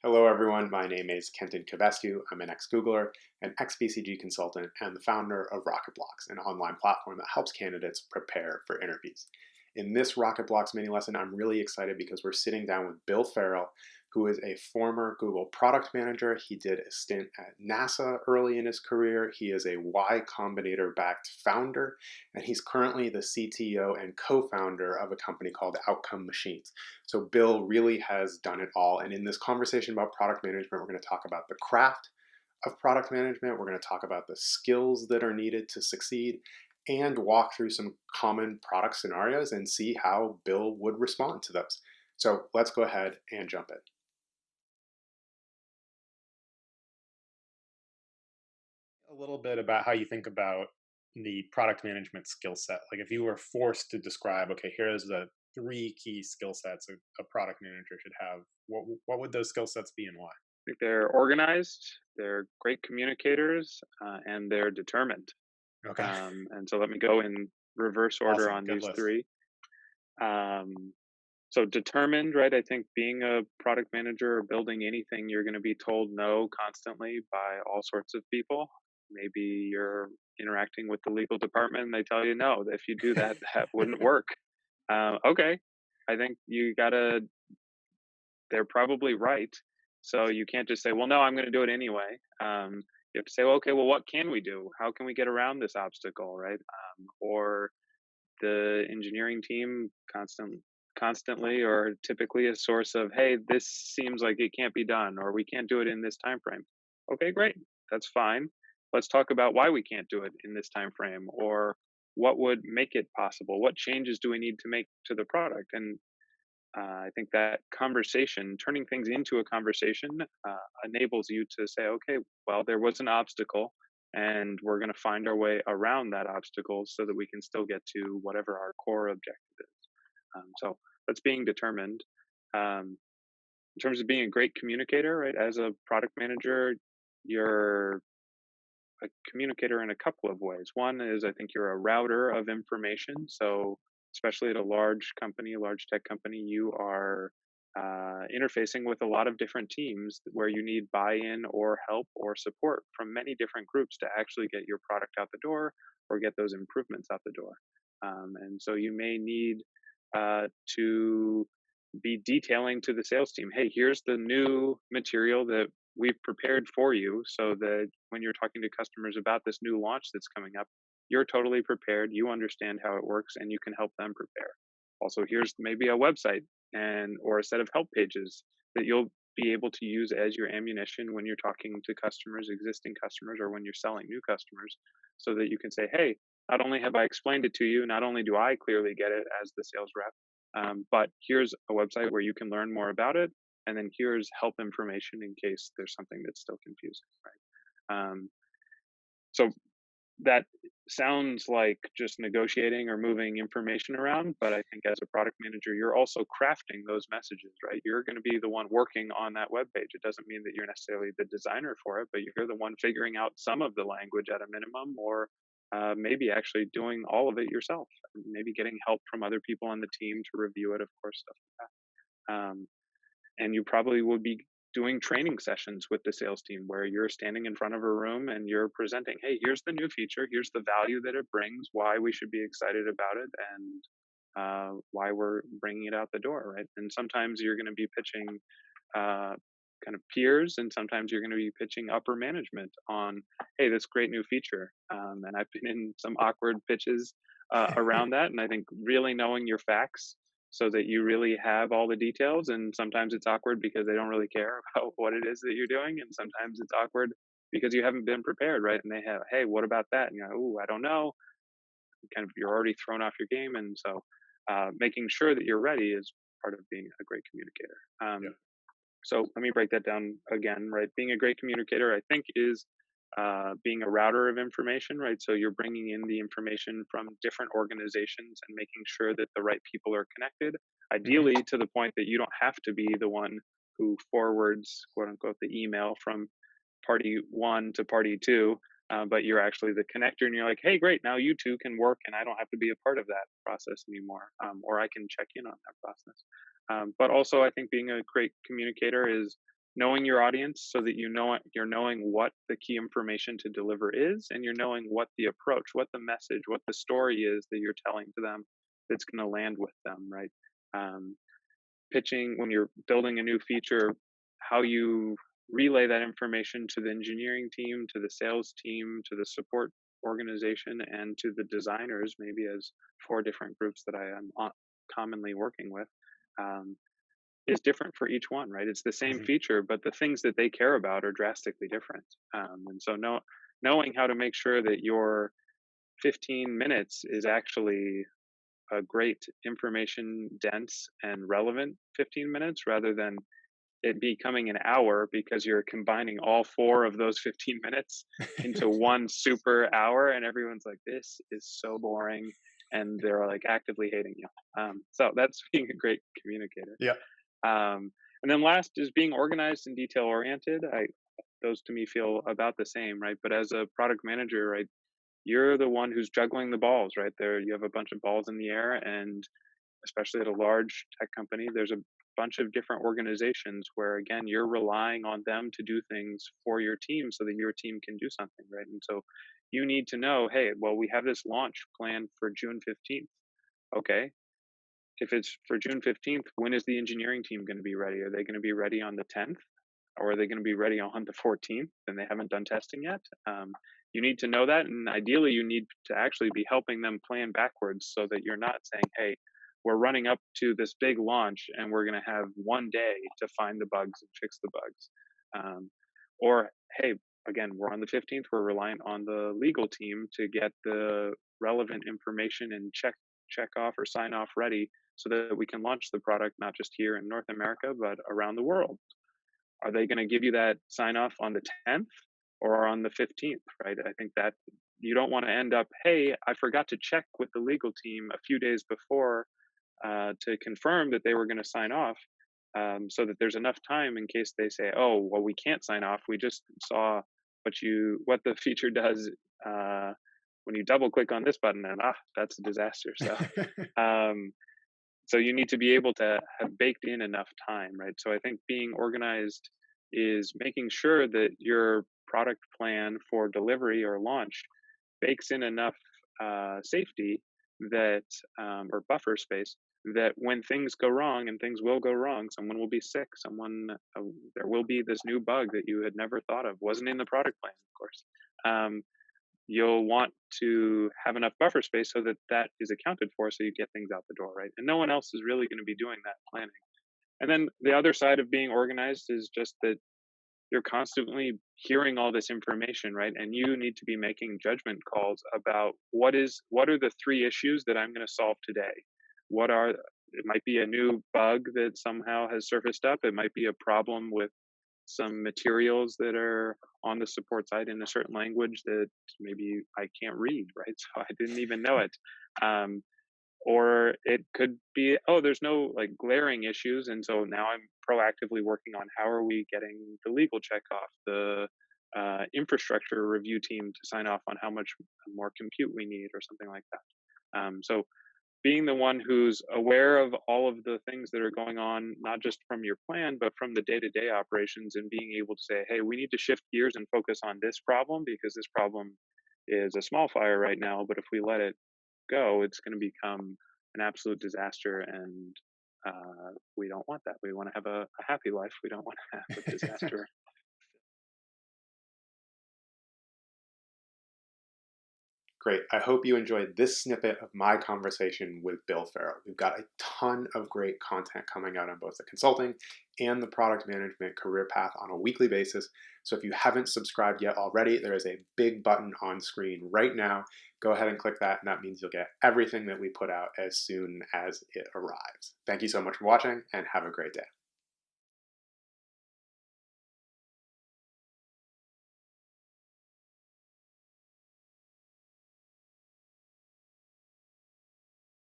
Hello, everyone. My name is Kenton Covescu. I'm an ex-Googler, an ex-BCG consultant, and the founder of Rocketblocks, an online platform that helps candidates prepare for interviews. In this Rocketblocks mini lesson, I'm really excited because we're sitting down with Bill Farrell, who is a former Google product manager. He did a stint at NASA early in his career. He is a Y Combinator backed founder, and he's currently the CTO and co founder of a company called Outcome Machines. So Bill really has done it all. And in this conversation about product management, we're going to talk about the craft of product management. We're going to talk about the skills that are needed to succeed and walk through some common product scenarios and see how Bill would respond to those. So let's go ahead and jump in. A little bit about how you think about the product management skill set. Like if you were forced to describe, okay, here's the three key skill sets a product manager should have, what would those skill sets be and why? Think they're organized, they're great communicators, and they're determined. Okay, And so let me go in reverse order awesome, on good these list. three. Um, so determined, right? I think being a product manager or building anything, you're going to be told no constantly by all sorts of people. Maybe you're interacting with the legal department and they tell you no, if you do that, that wouldn't work. Okay, I think you gotta they're probably right. So you can't just say, well, no, I'm going to do it anyway. You have to say, well, okay, well, what can we do? How can we get around this obstacle, right? Or the engineering team constantly or typically a source of, hey, this seems like it can't be done, or we can't do it in this time frame. Okay, great, that's fine. Let's talk about why we can't do it in this time frame, or what would make it possible. What changes do we need to make to the product? And I think that conversation, turning things into a conversation, enables you to say, okay, well, there was an obstacle, and we're going to find our way around that obstacle so that we can still get to whatever our core objective is. So that's being determined. In terms of being a great communicator, right? As a product manager, you're a communicator in a couple of ways. One is I think you're a router of information. So, especially at a large company, a large tech company, you are interfacing with a lot of different teams where you need buy in or help or support from many different groups to actually get your product out the door or get those improvements out the door. And so you may need to be detailing to the sales team, hey, here's the new material that we've prepared for you so that when you're talking to customers about this new launch that's coming up, you're totally prepared, you understand how it works, and you can help them prepare. Also, here's maybe a website and or a set of help pages that you'll be able to use as your ammunition when you're talking to customers, existing customers, or when you're selling new customers, so that you can say, hey, not only have I explained it to you, not only do I clearly get it as the sales rep, but here's a website where you can learn more about it, and then here's help information in case there's something that's still confusing, right? So that sounds like just negotiating or moving information around, but I think as a product manager, you're also crafting those messages, right? You're going to be the one working on that web page. It doesn't mean that you're necessarily the designer for it, but you're the one figuring out some of the language at a minimum, or maybe actually doing all of it yourself. Maybe getting help from other people on the team to review it, of course, stuff like that. And you probably would be doing training sessions with the sales team where you're standing in front of a room and you're presenting, hey, here's the new feature, here's the value that it brings, why we should be excited about it, and why we're bringing it out the door, right? And sometimes you're going to be pitching uh, kind of peers, and sometimes you're going to be pitching upper management on, hey, this great new feature. And I've been in some awkward pitches around that, and I think really knowing your facts so that you really have all the details. And sometimes it's awkward because they don't really care about what it is that you're doing, and sometimes it's awkward because you haven't been prepared, right? And they have, hey, what about that? And you're like, oh, I don't know. Kind of, you're already thrown off your game, and so making sure that you're ready is part of being a great communicator. Yeah. So let me break that down again, right? Being a great communicator, I think, is being a router of information, right? So you're bringing in the information from different organizations and making sure that the right people are connected, Mhm. ideally to the point that you don't have to be the one who forwards, quote unquote, the email from party one to party two, but you're actually the connector and you're like, hey, great, now you two can work and I don't have to be a part of that process anymore, or I can check in on that process. But also, I think being a great communicator is knowing your audience so that you're knowing what the key information to deliver is, and you're knowing what the approach, what the message, what the story is that you're telling to them that's going to land with them, right? Um, Pitching when you're building a new feature, how you relay that information to the engineering team, to the sales team, to the support organization, and to the designers, maybe as four different groups that I am commonly working with, um, is different for each one, right? It's the same Mhm. feature, but the things that they care about are drastically different. And so, knowing how to make sure that your 15 minutes is actually a great information dense and relevant 15 minutes rather than it becoming an hour because you're combining all four of those 15 minutes into one super hour and everyone's like, this is so boring, and they're like actively hating you. So that's being a great communicator. Yeah. And then last is being organized and detail oriented. I Those to me feel about the same, right? But as a product manager, right, you're the one who's juggling the balls, right? There you have a bunch of balls in the air, and especially at a large tech company, there's a bunch of different organizations where again you're relying on them to do things for your team so that your team can do something, right? And so you need to know, hey, well, we have this launch planned for June 15th. Okay, if it's for June 15th, when is the engineering team going to be ready? Are they going to be ready on the 10th? Or are they going to be ready on the 14th and they haven't done testing yet? You need to know that. And ideally, you need to actually be helping them plan backwards so that you're not saying, hey, we're running up to this big launch and we're going to have one day to find the bugs and fix the bugs. Or, hey, again, we're on the 15th, we're reliant on the legal team to get the relevant information and check off or sign off ready so that we can launch the product not just here in North America but around the world. Are they going to give you that sign off on the 10th or on the 15th, right? I think that you don't want to end up, hey, I forgot to check with the legal team a few days before to confirm that they were going to sign off, so that there's enough time in case they say, oh, well, we can't sign off. We just saw what the feature does when you double click on this button, and that's a disaster. Um, so you need to be able to have baked in enough time, right? So I think being organized is making sure that your product plan for delivery or launch bakes in enough safety that or buffer space that when things go wrong, and things will go wrong, someone will be sick, there will be this new bug that you had never thought of, wasn't in the product plan, of course. um, you'll want to have enough buffer space so that that is accounted for so you get things out the door, right? And no one else is really going to be doing that planning. And then the other side of being organized is just that you're constantly hearing all this information, right? And you need to be making judgment calls about what are the three issues that I'm going to solve today. It might be a new bug that somehow has surfaced up. It might be a problem with some materials that are on the support side in a certain language that maybe I can't read, right? So I didn't even know it. Um, or it could be, oh, there's no like glaring issues, and so now I'm proactively working on how are we getting the legal check off, the infrastructure review team to sign off on how much more compute we need, or something like that. So being the one who's aware of all of the things that are going on, not just from your plan, but from the day to day operations, and being able to say, hey, we need to shift gears and focus on this problem because this problem is a small fire right now, but if we let it go, it's going to become an absolute disaster. And we don't want that. We want to have a happy life. We don't want to have a disaster. Great. I hope you enjoyed this snippet of my conversation with Bill Farrell. We've got a ton of great content coming out on both the consulting and the product management career path on a weekly basis. So if you haven't subscribed yet already, there is a big button on screen right now. Go ahead and click that, and that means you'll get everything that we put out as soon as it arrives. Thank you so much for watching, and have a great day.